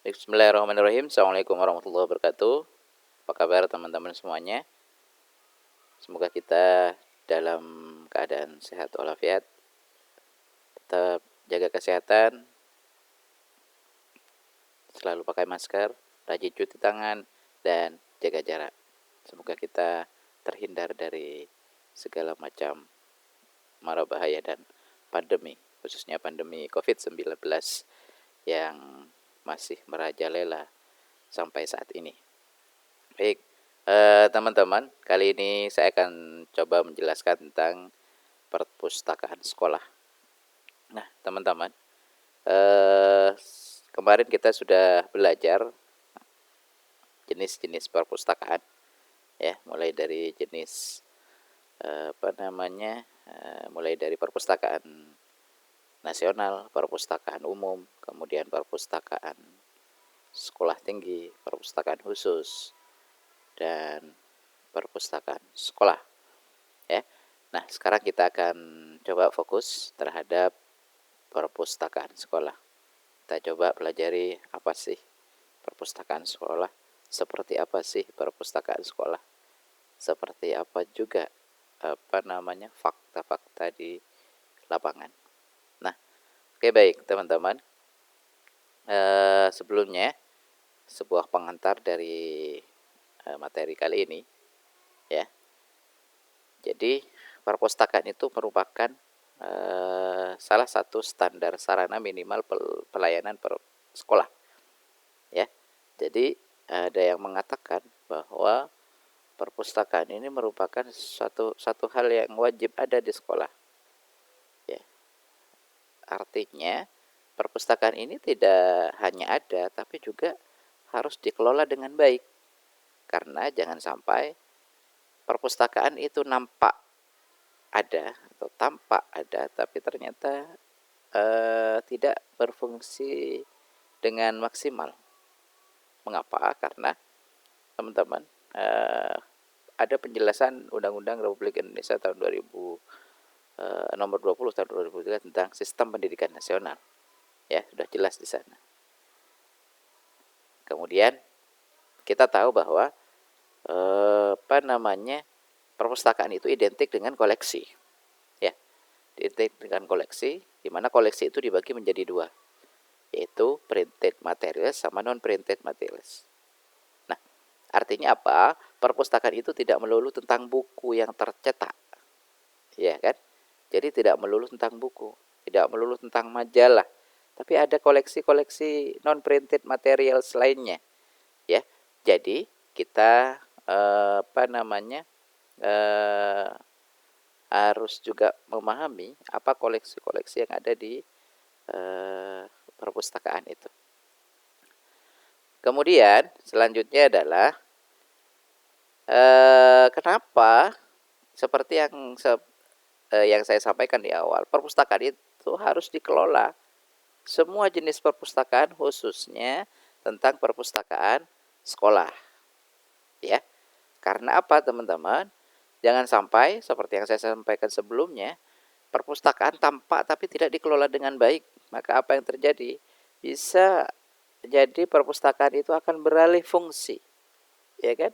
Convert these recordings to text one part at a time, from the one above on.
Bismillahirrahmanirrahim. Assalamualaikum warahmatullahi wabarakatuh. Apa kabar teman-teman semuanya? Semoga kita dalam keadaan sehat walafiat. Tetap jaga kesehatan, selalu pakai masker, rajin cuci tangan, dan jaga jarak. Semoga kita terhindar dari segala macam mara bahaya dan pandemi, khususnya pandemi COVID-19 yang masih merajalela sampai saat ini. Baik, teman-teman, kali ini saya akan coba menjelaskan tentang perpustakaan sekolah. Nah, teman-teman, eh, kemarin kita sudah belajar jenis-jenis perpustakaan, ya, mulai dari jenis mulai dari perpustakaan nasional, perpustakaan umum, kemudian perpustakaan sekolah tinggi, perpustakaan khusus, dan perpustakaan sekolah, ya. Nah, sekarang kita akan coba fokus terhadap perpustakaan sekolah. Kita coba pelajari apa sih perpustakaan sekolah, seperti apa sih perpustakaan sekolah, seperti apa juga fakta-fakta di lapangan. Nah, oke, baik teman-teman. Sebelumnya sebuah pengantar dari materi kali ini, ya. Jadi perpustakaan itu merupakan salah satu standar sarana minimal pelayanan sekolah, ya. Jadi ada yang mengatakan bahwa perpustakaan ini merupakan satu hal yang wajib ada di sekolah, ya. Artinya perpustakaan ini tidak hanya ada, tapi juga harus dikelola dengan baik, karena jangan sampai perpustakaan itu nampak ada atau tampak ada, tapi ternyata tidak berfungsi dengan maksimal. Mengapa? Karena teman-teman, ada penjelasan Undang-Undang Republik Indonesia tahun 2000 nomor 20 tahun 2003 tentang sistem pendidikan nasional, ya, sudah jelas di sana. Kemudian kita tahu bahwa perpustakaan itu identik dengan koleksi, ya, identik dengan koleksi, di mana koleksi itu dibagi menjadi dua, yaitu printed materials sama non printed materials. Nah, artinya apa? Perpustakaan itu tidak melulu tentang buku yang tercetak, ya kan? Jadi tidak melulu tentang buku, tidak melulu tentang majalah, tapi ada koleksi-koleksi non printed materials lainnya, ya. Jadi kita harus juga memahami apa koleksi-koleksi yang ada di perpustakaan itu. Kemudian selanjutnya adalah kenapa seperti yang saya sampaikan di awal, perpustakaan itu harus dikelola. Semua jenis perpustakaan, khususnya tentang perpustakaan sekolah, ya. Karena apa, teman-teman? Jangan sampai seperti yang saya sampaikan sebelumnya, perpustakaan tampak tapi tidak dikelola dengan baik. Maka apa yang terjadi? Bisa jadi perpustakaan itu akan beralih fungsi, ya kan?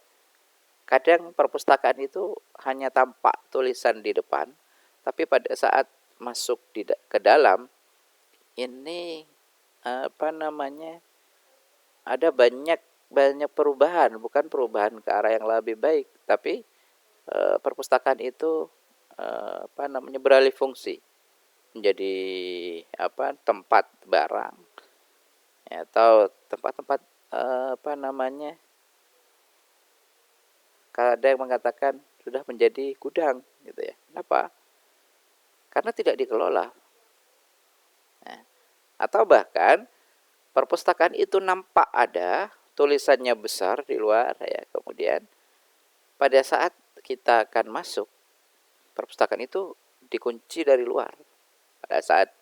Kadang perpustakaan itu hanya tampak tulisan di depan, tapi pada saat masuk ke dalam ini ada banyak banyak perubahan, bukan perubahan ke arah yang lebih baik, tapi perpustakaan itu beralih fungsi menjadi tempat barang, ya, atau tempat-tempat ada yang mengatakan sudah menjadi gudang, gitu ya. Kenapa? Karena tidak dikelola. Nah, atau bahkan perpustakaan itu nampak ada tulisannya besar di luar, ya, kemudian pada saat kita akan masuk, perpustakaan itu dikunci dari luar. Pada saat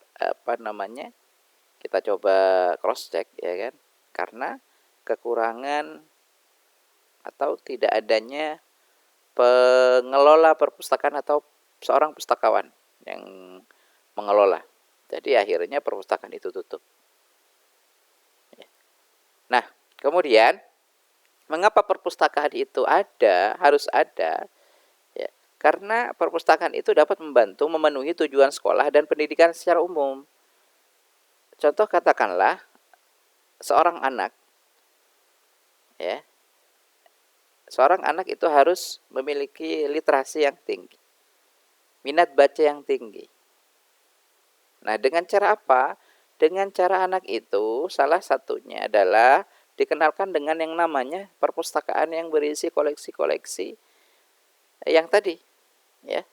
kita coba cross check, ya kan, karena kekurangan atau tidak adanya pengelola perpustakaan atau seorang pustakawan yang mengelola. Jadi akhirnya perpustakaan itu tutup. Kemudian, mengapa perpustakaan itu ada, harus ada? Ya, karena perpustakaan itu dapat membantu memenuhi tujuan sekolah dan pendidikan secara umum. Contoh katakanlah seorang anak, ya, seorang anak itu harus memiliki literasi yang tinggi, minat baca yang tinggi. Nah, dengan cara apa? Dengan cara anak itu salah satunya adalah dikenalkan dengan yang namanya perpustakaan yang berisi koleksi-koleksi yang tadi, ya.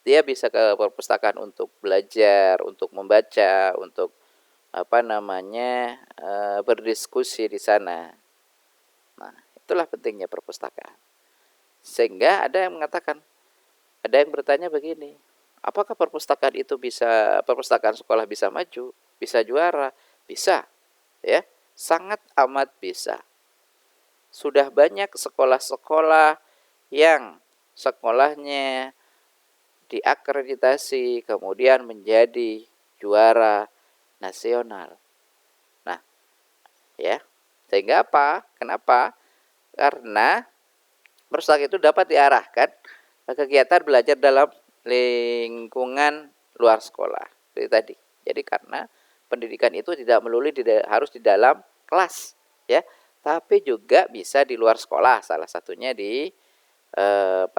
Dia bisa ke perpustakaan untuk belajar, untuk membaca, untuk berdiskusi di sana. Nah, itulah pentingnya perpustakaan. Sehingga ada yang bertanya begini, apakah perpustakaan sekolah bisa maju, bisa juara? Bisa, ya, sangat amat bisa. Sudah banyak sekolah-sekolah yang sekolahnya diakreditasi kemudian menjadi juara nasional. Nah, ya, sehingga apa? Kenapa? Karena perpustakaan itu dapat diarahkan ke kegiatan belajar dalam lingkungan luar sekolah. Itu tadi. Jadi karena pendidikan itu tidak melulu harus di dalam kelas, ya, tapi juga bisa di luar sekolah. Salah satunya di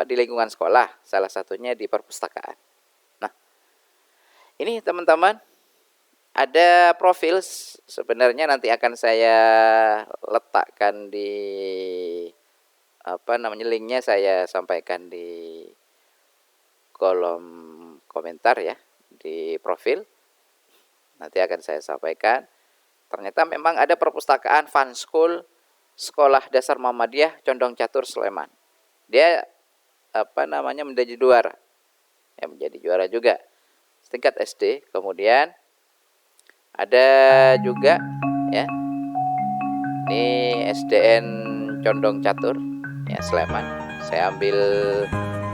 lingkungan sekolah, salah satunya di perpustakaan. Nah, ini teman-teman ada profil, sebenarnya nanti akan saya letakkan di linknya saya sampaikan di kolom komentar, ya, di profil. Nanti akan saya sampaikan. Ternyata memang ada perpustakaan Fun School Sekolah Dasar Muhammadiyah Condong Catur Sleman. Dia menjadi juara. Ya, menjadi juara juga setingkat SD. Kemudian ada juga, ya, ini SDN Condong Catur, ya, Sleman. Saya ambil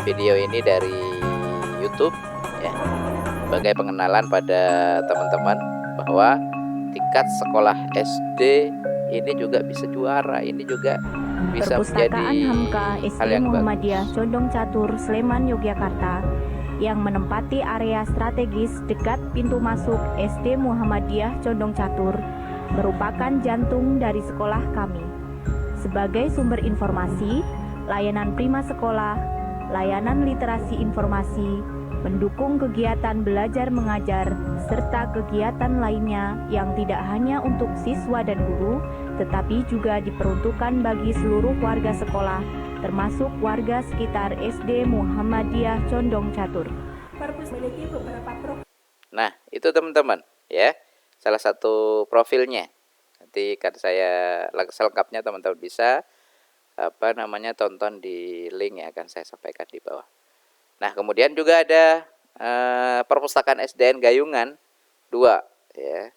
video ini dari YouTube, ya, sebagai pengenalan pada teman-teman bahwa tingkat sekolah SD ini juga bisa juara, ini juga bisa menjadi Hamka hal SD yang Muhammadiyah bagus. Condong Catur Sleman Yogyakarta yang menempati area strategis dekat pintu masuk SD Muhammadiyah Condong Catur merupakan jantung dari sekolah kami. Sebagai sumber informasi, layanan prima sekolah, layanan literasi informasi, mendukung kegiatan belajar mengajar, serta kegiatan lainnya yang tidak hanya untuk siswa dan guru, tetapi juga diperuntukkan bagi seluruh warga sekolah, termasuk warga sekitar SD Muhammadiyah Condong Catur. Nah, itu teman-teman, ya, salah satu profilnya. Nanti kan saya selengkapnya teman-teman bisa tonton di link yang akan saya sampaikan di bawah. Nah, kemudian juga ada perpustakaan SDN Gayungan 2, ya.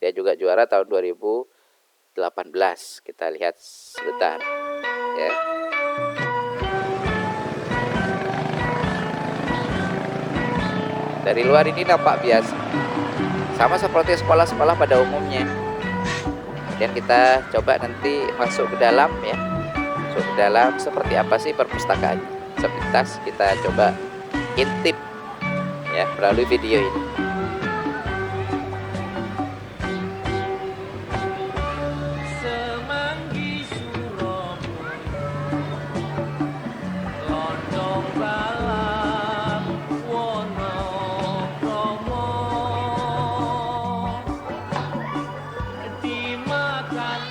Dia juga juara tahun 2018. Kita lihat sebentar, ya. Dari luar ini nampak biasa, sama seperti sekolah-sekolah pada umumnya. Kemudian kita coba nanti masuk ke dalam, ya. Masuk ke dalam seperti apa sih perpustakaan. Sepintas kita coba intip, ya, melalui video ini.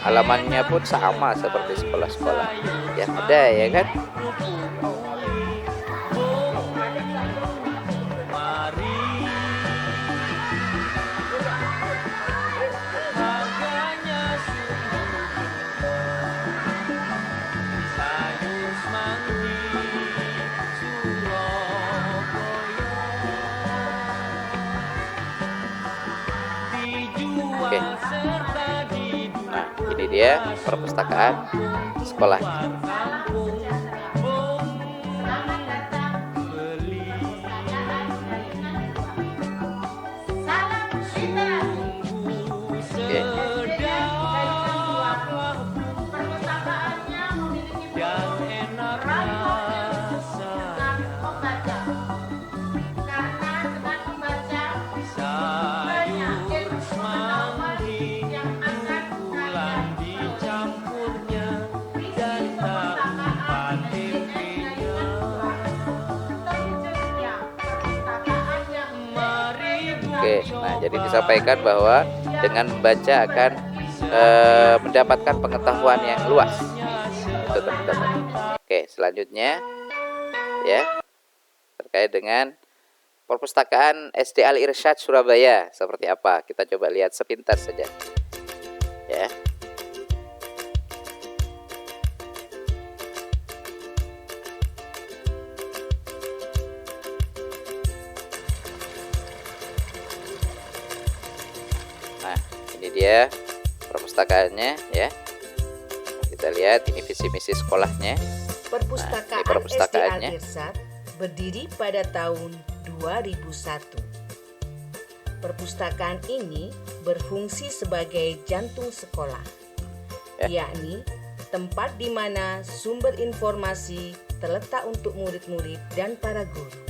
Halamannya pun sama seperti sekolah-sekolah yang ada, ya kan? Oke. Nah, ini dia perpustakaan sekolah. Oke. tadi disampaikan bahwa dengan membaca akan mendapatkan pengetahuan yang luas. Itu teman-teman. Oke, selanjutnya ya terkait dengan perpustakaan SD Al Irsyad Surabaya seperti apa? Kita coba lihat sepintas saja. Ya. Nah, ini dia perpustakaannya ya. Kita lihat ini visi misi sekolahnya. Perpustakaan, ini perpustakaannya. SD Al Irsyad berdiri pada tahun 2001. Perpustakaan ini berfungsi sebagai jantung sekolah, yakni tempat di mana sumber informasi terletak untuk murid-murid dan para guru.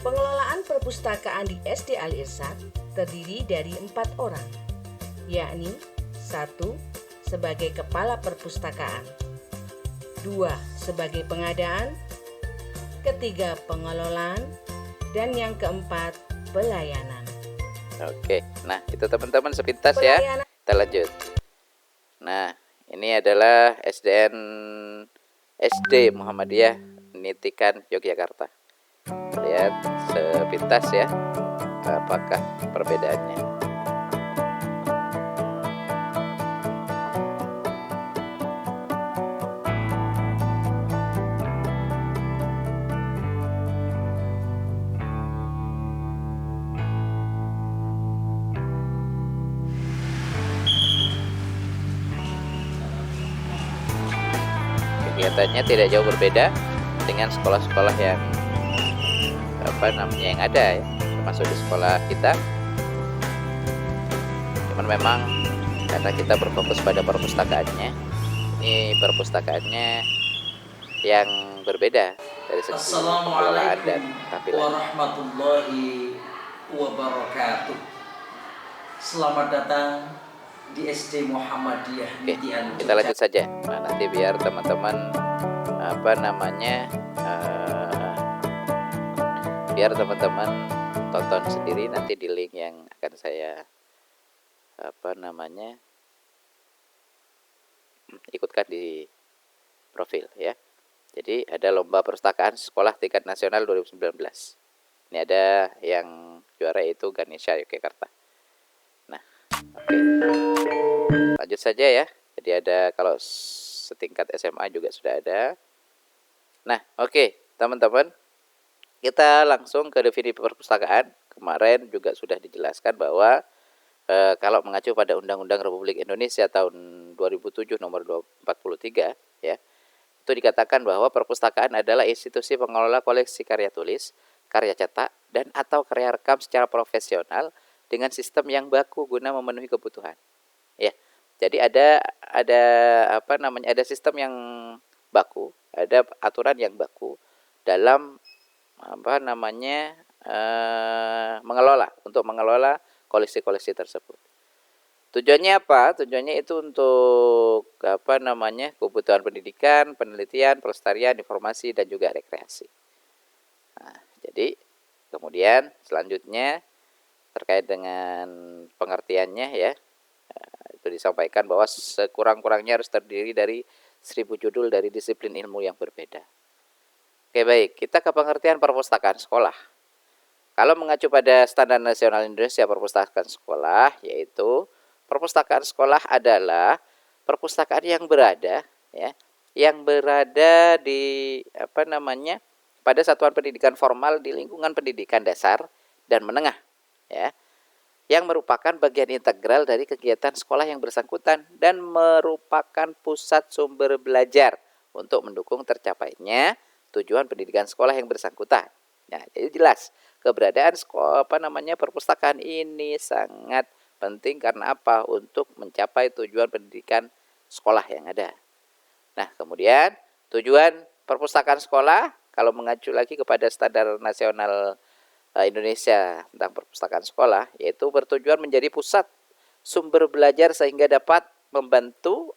Pengelolaan perpustakaan di SD Al Irsyad terdiri dari 4 orang, yakni 1 sebagai kepala perpustakaan, 2 sebagai pengadaan, 3 pengelolaan, dan yang keempat pelayanan. Oke, nah itu teman-teman sepintas ya. Kita lanjut. Nah, ini adalah SD Muhammadiyah Nitikan Yogyakarta. Lihat sepintas ya, apakah perbedaannya. Kegiatannya tidak jauh berbeda dengan sekolah-sekolah yang yang ada ya, termasuk di sekolah kita. Cuman memang karena kita berfokus pada perpustakaannya, ini perpustakaannya yang berbeda dari segi pengelolaan dan tampilan. Warahmatullahi wabarakatuh. Selamat datang di SD Muhammadiyah. Oke, kita lanjut saja. Nah, nanti biar teman-teman biar teman-teman tonton sendiri nanti di link yang akan saya ikutkan di profil ya. Jadi ada lomba perpustakaan sekolah tingkat nasional 2019. Ini ada yang juara yaitu Ganesha Yogyakarta. Nah, oke. Lanjut saja ya. Jadi ada kalau setingkat SMA juga sudah ada. Nah, oke, teman-teman. Kita langsung ke definisi perpustakaan. Kemarin juga sudah dijelaskan bahwa kalau mengacu pada Undang-Undang Republik Indonesia tahun 2007 nomor 43 ya, itu dikatakan bahwa perpustakaan adalah institusi pengelola koleksi karya tulis, karya cetak, dan atau karya rekam secara profesional dengan sistem yang baku guna memenuhi kebutuhan. Ya. Jadi ada sistem yang baku, ada aturan yang baku dalam mengelola koleksi-koleksi tersebut. Tujuannya apa? Tujuannya itu untuk kebutuhan pendidikan, penelitian, pelestarian, informasi dan juga rekreasi. Nah, jadi kemudian selanjutnya terkait dengan pengertiannya ya, itu disampaikan bahwa sekurang-kurangnya harus terdiri dari 1000 judul dari disiplin ilmu yang berbeda. Oke, baik, kita ke pengertian perpustakaan sekolah. Kalau mengacu pada Standar Nasional Indonesia Perpustakaan Sekolah, yaitu perpustakaan sekolah adalah perpustakaan yang berada di pada satuan pendidikan formal di lingkungan pendidikan dasar dan menengah ya, yang merupakan bagian integral dari kegiatan sekolah yang bersangkutan dan merupakan pusat sumber belajar untuk mendukung tercapainya tujuan pendidikan sekolah yang bersangkutan. Nah, jadi jelas keberadaan perpustakaan ini sangat penting karena apa? Untuk mencapai tujuan pendidikan sekolah yang ada. Nah, kemudian tujuan perpustakaan sekolah kalau mengacu lagi kepada Standar Nasional Indonesia tentang perpustakaan sekolah, yaitu bertujuan menjadi pusat sumber belajar sehingga dapat membantu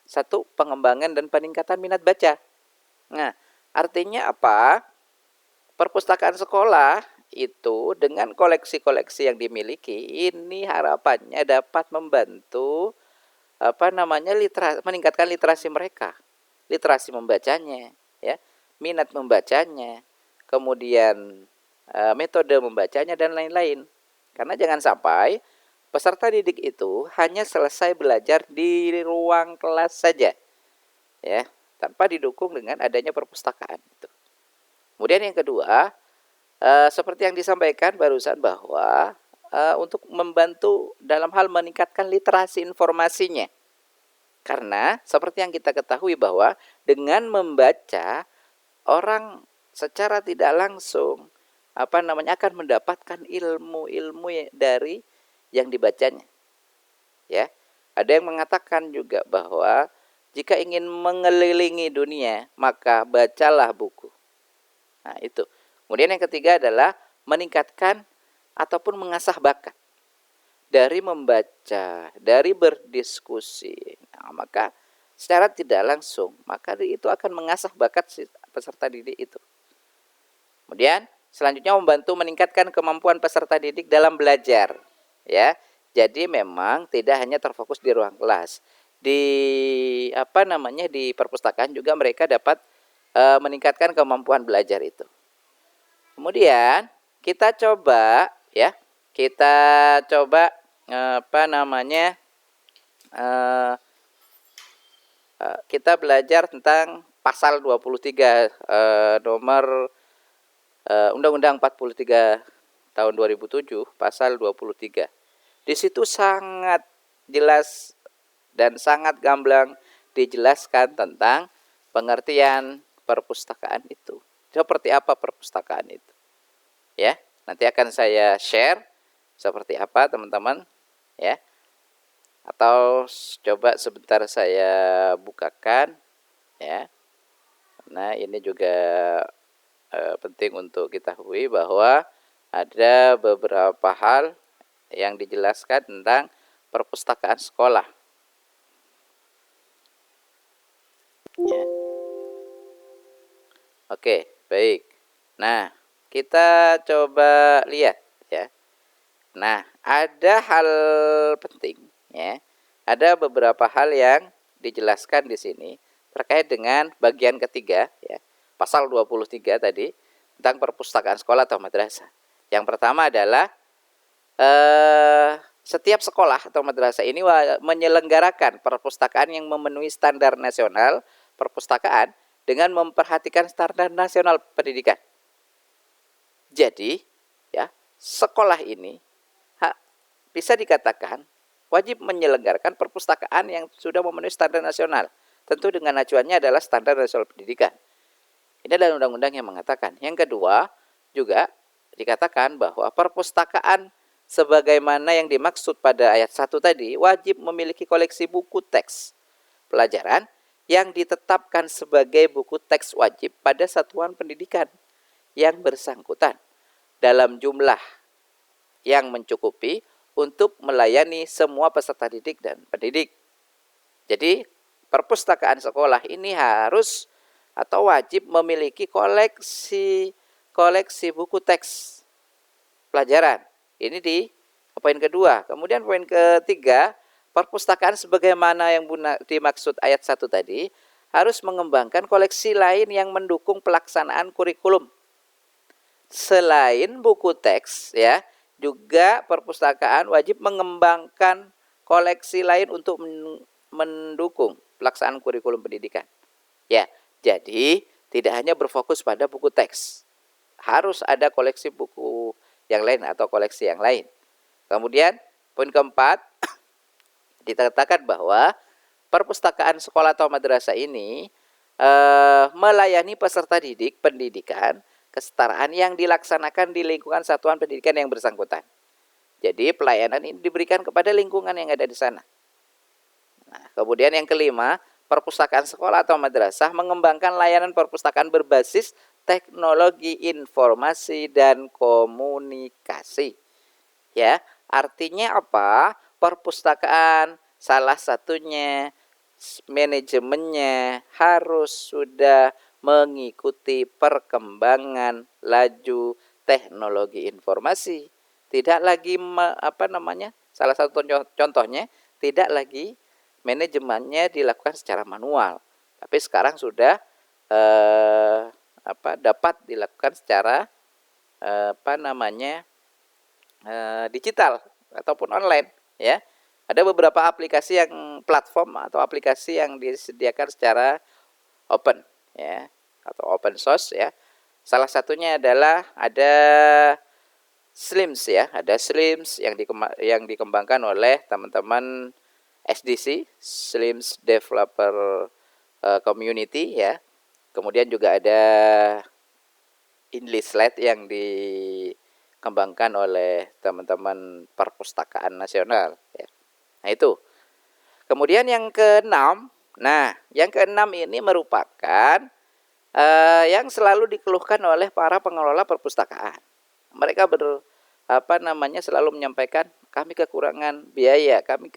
satu, pengembangan dan peningkatan minat baca. Nah, artinya apa? Perpustakaan sekolah itu dengan koleksi-koleksi yang dimiliki ini harapannya dapat membantu meningkatkan literasi mereka, literasi membacanya, ya, minat membacanya, kemudian metode membacanya dan lain-lain. Karena jangan sampai peserta didik itu hanya selesai belajar di ruang kelas saja, ya, tanpa didukung dengan adanya perpustakaan itu. Kemudian yang kedua, seperti yang disampaikan barusan bahwa untuk membantu dalam hal meningkatkan literasi informasinya. Karena seperti yang kita ketahui bahwa dengan membaca orang secara tidak langsung akan mendapatkan ilmu-ilmu dari yang dibacanya. Ya. Ada yang mengatakan juga bahwa jika ingin mengelilingi dunia, maka bacalah buku. Nah, itu. Kemudian yang ketiga adalah meningkatkan ataupun mengasah bakat. Dari membaca, dari berdiskusi. Nah, maka secara tidak langsung, maka itu akan mengasah bakat si peserta didik itu. Kemudian selanjutnya membantu meningkatkan kemampuan peserta didik dalam belajar, ya. Jadi memang tidak hanya terfokus di ruang kelas. Di di perpustakaan juga mereka dapat meningkatkan kemampuan belajar itu. Kemudian kita coba kita belajar tentang pasal 23 nomor Undang-Undang 43 tahun 2007, pasal 23. Di situ sangat jelas dan sangat gamblang dijelaskan tentang pengertian perpustakaan itu. Seperti apa perpustakaan itu? Ya, nanti akan saya share seperti apa teman-teman, ya. Atau coba sebentar saya bukakan, ya. Nah, ini juga penting untuk ketahui bahwa ada beberapa hal yang dijelaskan tentang perpustakaan sekolah. Ya. Oke, baik. Nah, kita coba lihat, ya. Nah, ada hal penting, ya. Ada beberapa hal yang dijelaskan di sini terkait dengan bagian ketiga, ya. Pasal 23 tadi tentang perpustakaan sekolah atau madrasah. Yang pertama adalah setiap sekolah atau madrasah ini menyelenggarakan perpustakaan yang memenuhi standar nasional perpustakaan dengan memperhatikan standar nasional pendidikan. Jadi, ya, sekolah ini bisa dikatakan wajib menyelenggarakan perpustakaan yang sudah memenuhi standar nasional. Tentu dengan acuannya adalah standar nasional pendidikan. Ini adalah undang-undang yang mengatakan. Yang kedua, juga dikatakan bahwa perpustakaan sebagaimana yang dimaksud pada ayat 1 tadi wajib memiliki koleksi buku teks pelajaran yang ditetapkan sebagai buku teks wajib pada satuan pendidikan yang bersangkutan dalam jumlah yang mencukupi untuk melayani semua peserta didik dan pendidik. Jadi, perpustakaan sekolah ini harus atau wajib memiliki koleksi buku teks pelajaran. Ini di poin kedua. Kemudian poin ketiga, perpustakaan sebagaimana yang dimaksud ayat 1 tadi harus mengembangkan koleksi lain yang mendukung pelaksanaan kurikulum. Selain buku teks, ya, juga perpustakaan wajib mengembangkan koleksi lain untuk mendukung pelaksanaan kurikulum pendidikan. Ya, jadi tidak hanya berfokus pada buku teks. Harus ada koleksi buku yang lain atau koleksi yang lain. Kemudian poin keempat, dikatakan bahwa perpustakaan sekolah atau madrasah ini melayani peserta didik pendidikan kesetaraan yang dilaksanakan di lingkungan satuan pendidikan yang bersangkutan. Jadi pelayanan ini diberikan kepada lingkungan yang ada di sana. Nah, kemudian yang kelima, perpustakaan sekolah atau madrasah mengembangkan layanan perpustakaan berbasis teknologi informasi dan komunikasi. Ya, artinya apa? Perpustakaan salah satunya manajemennya harus sudah mengikuti perkembangan laju teknologi informasi. Tidak lagi salah satu contohnya tidak lagi manajemennya dilakukan secara manual, tapi sekarang sudah dapat dilakukan secara digital ataupun online, ya. Ada beberapa aplikasi platform atau aplikasi yang disediakan secara open, ya, atau open source, ya. Salah satunya adalah ada Slims, ya, ada Slims yang dikembangkan oleh teman-teman SDC, Slims Developer Community, ya. Kemudian juga ada Inlislet yang dikembangkan oleh teman-teman Perpustakaan Nasional, ya. Nah, itu. Kemudian yang keenam, yang keenam ini merupakan yang selalu dikeluhkan oleh para pengelola perpustakaan. Mereka selalu menyampaikan, kami kekurangan biaya, kami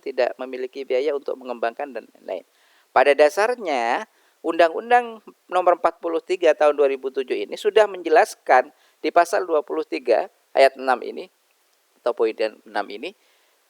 tidak memiliki biaya untuk mengembangkan dan lain-lain. Pada dasarnya, Undang-Undang Nomor 43 Tahun 2007 ini sudah menjelaskan di pasal 23 ayat 6 ini atau poin 6 ini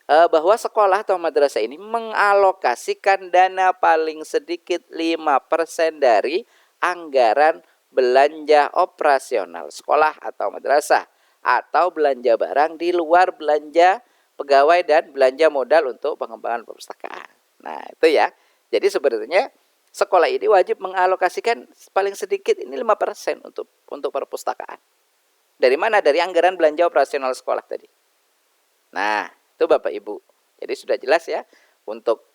bahwa sekolah atau madrasah ini mengalokasikan dana paling sedikit 5% dari anggaran belanja operasional sekolah atau madrasah atau belanja barang di luar belanja pegawai dan belanja modal untuk pengembangan perpustakaan. Nah, itu ya. Jadi sebenarnya sekolah ini wajib mengalokasikan paling sedikit ini 5% untuk perpustakaan. Dari mana? Dari anggaran belanja operasional sekolah tadi. Nah, itu Bapak Ibu. Jadi sudah jelas ya untuk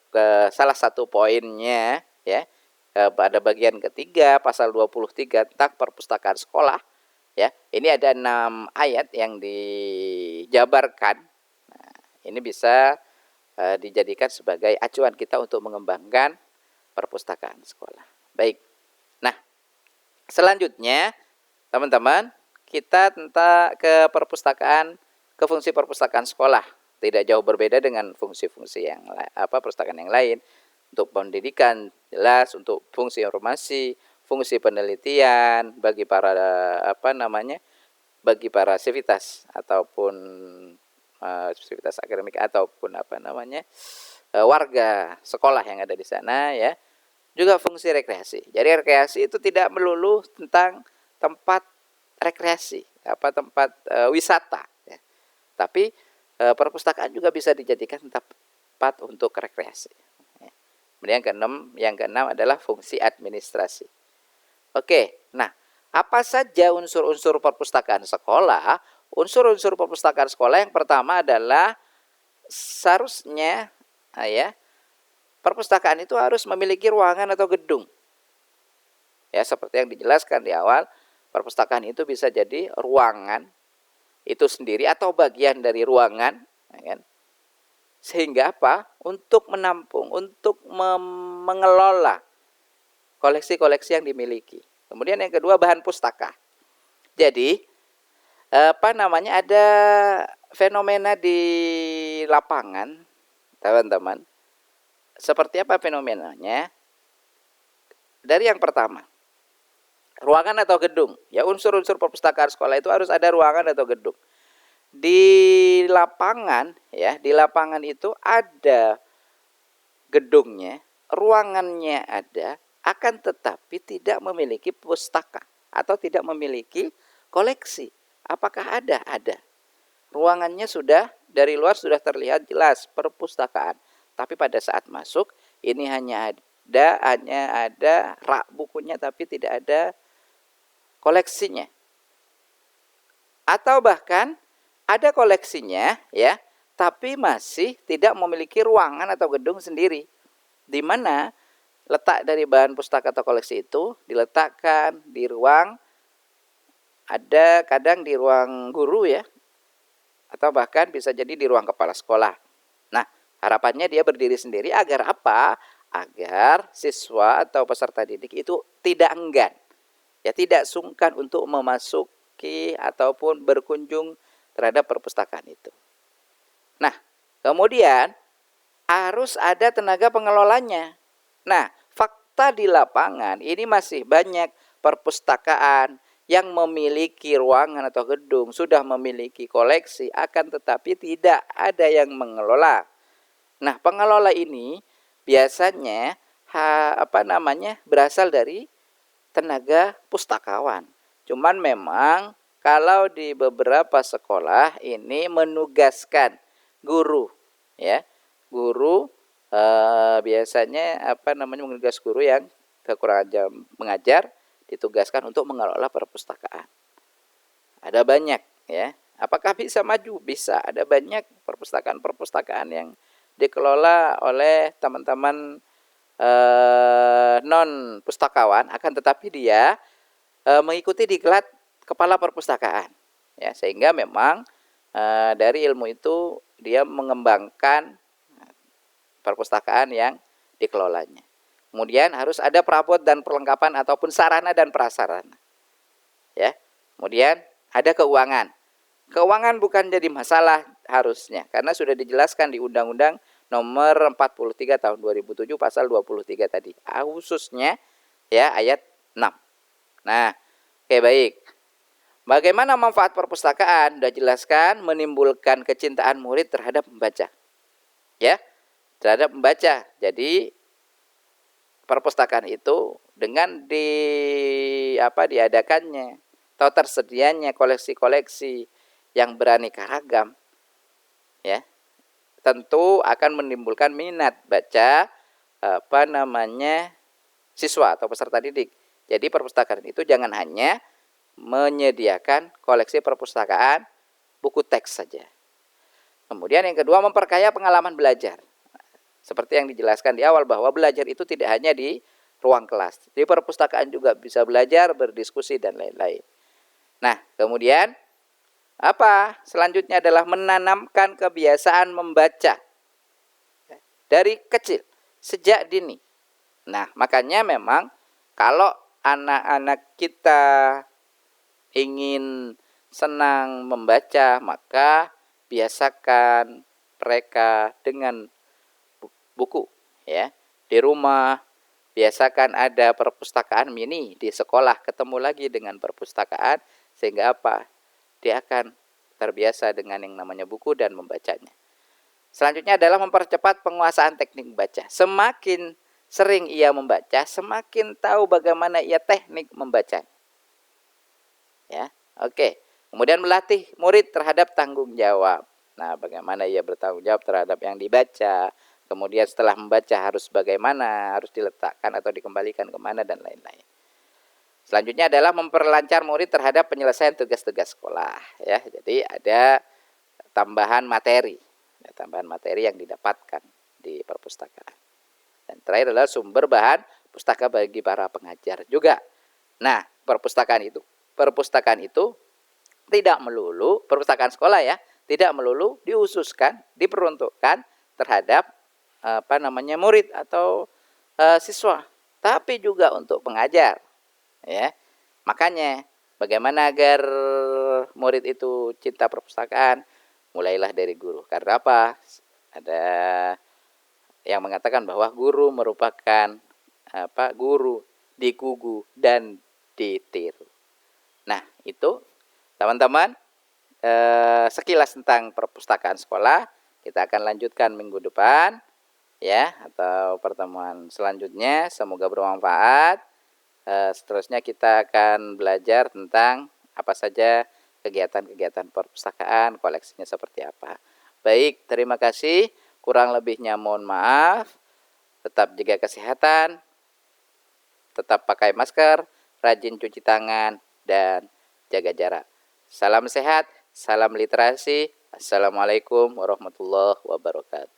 salah satu poinnya, ya, pada bagian ketiga pasal 23 tentang perpustakaan sekolah, ya. Ini ada 6 ayat yang dijabarkan. Nah, ini bisa dijadikan sebagai acuan kita untuk mengembangkan perpustakaan sekolah. Baik. Nah, selanjutnya teman-teman, kita tentang ke fungsi perpustakaan sekolah. Tidak jauh berbeda dengan fungsi-fungsi yang perpustakaan yang lain. Untuk pendidikan jelas, untuk fungsi informasi, fungsi penelitian bagi para bagi para sivitas ataupun sivitas akademik ataupun warga sekolah yang ada di sana, ya. Juga fungsi rekreasi. Jadi rekreasi itu tidak melulu tentang tempat rekreasi, tempat wisata, ya. Tapi perpustakaan juga bisa dijadikan tempat untuk rekreasi. Ya. Kemudian yang keenam adalah fungsi administrasi. Oke, nah, apa saja unsur-unsur perpustakaan sekolah? Unsur-unsur perpustakaan sekolah yang pertama adalah seharusnya, perpustakaan itu harus memiliki ruangan atau gedung. Ya, seperti yang dijelaskan di awal, perpustakaan itu bisa jadi ruangan itu sendiri atau bagian dari ruangan, ya kan? Sehingga untuk menampung, untuk mengelola koleksi-koleksi yang dimiliki. Kemudian yang kedua, bahan pustaka. Jadi ada fenomena di lapangan, teman-teman. Seperti apa fenomenanya? Dari yang pertama, ruangan atau gedung. Ya, unsur-unsur perpustakaan sekolah itu harus ada ruangan atau gedung. Di lapangan, ya, di lapangan itu ada gedungnya, ruangannya ada, akan tetapi tidak memiliki pustaka atau tidak memiliki koleksi. Apakah ada? Ada. Ruangannya sudah dari luar sudah terlihat jelas perpustakaan. Tapi pada saat masuk ini hanya ada rak bukunya tapi tidak ada koleksinya. Atau bahkan ada koleksinya, ya, tapi masih tidak memiliki ruangan atau gedung sendiri. Di mana letak dari bahan pustaka atau koleksi itu diletakkan di ruang, ada kadang di ruang guru, ya, atau bahkan bisa jadi di ruang kepala sekolah. Nah, harapannya dia berdiri sendiri agar apa? Agar siswa atau peserta didik itu tidak enggan, ya, tidak sungkan untuk memasuki ataupun berkunjung terhadap perpustakaan itu. Nah, kemudian harus ada tenaga pengelolanya. Nah, fakta di lapangan ini masih banyak perpustakaan yang memiliki ruangan atau gedung sudah memiliki koleksi, akan tetapi tidak ada yang mengelola. Nah, pengelola ini biasanya berasal dari tenaga pustakawan. Cuman memang kalau di beberapa sekolah ini menugaskan guru, ya, guru biasanya menugas guru yang kekurangan jam mengajar, ditugaskan untuk mengelola perpustakaan. Ada banyak, ya. Apakah bisa maju? Bisa. Ada banyak perpustakaan yang dikelola oleh teman-teman non pustakawan, akan tetapi dia mengikuti diklat kepala perpustakaan, ya, sehingga memang dari ilmu itu dia mengembangkan perpustakaan yang dikelolanya. Kemudian harus ada perabot dan perlengkapan ataupun sarana dan prasarana. Ya. Kemudian ada keuangan. Keuangan bukan jadi masalah harusnya, karena sudah dijelaskan di Undang-Undang Nomor 43 Tahun 2007 Pasal 23 tadi. Khususnya ya ayat 6. Nah, oke, baik. Bagaimana manfaat perpustakaan? Sudah jelaskan, menimbulkan kecintaan murid terhadap membaca. Ya, terhadap membaca. Jadi perpustakaan itu dengan diadakannya atau tersedianya koleksi-koleksi yang beraneka ragam, ya, tentu akan menimbulkan minat baca siswa atau peserta didik. Jadi perpustakaan itu jangan hanya menyediakan koleksi perpustakaan buku teks saja. Kemudian yang kedua, memperkaya pengalaman belajar. Seperti yang dijelaskan di awal bahwa belajar itu tidak hanya di ruang kelas. Di perpustakaan juga bisa belajar, berdiskusi, dan lain-lain. Nah, kemudian selanjutnya adalah menanamkan kebiasaan membaca dari kecil, sejak dini. Nah, makanya memang kalau anak-anak kita ingin senang membaca, maka biasakan mereka dengan buku, ya. Di rumah biasakan ada perpustakaan mini, di sekolah ketemu lagi dengan perpustakaan, sehingga dia akan terbiasa dengan yang namanya buku dan membacanya. Selanjutnya adalah mempercepat penguasaan teknik membaca. Semakin sering ia membaca, semakin tahu bagaimana ia teknik membacanya. Ya, oke. Kemudian melatih murid terhadap tanggung jawab. Nah, bagaimana ia bertanggung jawab terhadap yang dibaca. Kemudian setelah membaca harus bagaimana, harus diletakkan atau dikembalikan kemana, dan lain-lain. Selanjutnya adalah memperlancar murid terhadap penyelesaian tugas-tugas sekolah. Ya, jadi ada tambahan materi yang didapatkan di perpustakaan. Dan terakhir adalah sumber bahan pustaka bagi para pengajar juga. Nah, perpustakaan itu tidak melulu, perpustakaan sekolah ya, tidak melulu dihususkan, diperuntukkan terhadap murid atau siswa, tapi juga untuk pengajar, ya. Makanya bagaimana agar murid itu cinta perpustakaan? Mulailah dari guru. Karena ada yang mengatakan bahwa guru merupakan guru dikugu dan ditiru. Nah, itu teman-teman sekilas tentang perpustakaan sekolah. Kita akan lanjutkan minggu depan, ya, atau pertemuan selanjutnya. Semoga bermanfaat. Seterusnya kita akan belajar tentang apa saja kegiatan-kegiatan perpustakaan, koleksinya seperti apa. Baik, terima kasih. Kurang lebihnya mohon maaf. Tetap jaga kesehatan, tetap pakai masker, rajin cuci tangan, dan jaga jarak. Salam sehat, salam literasi. Assalamualaikum warahmatullahi wabarakatuh.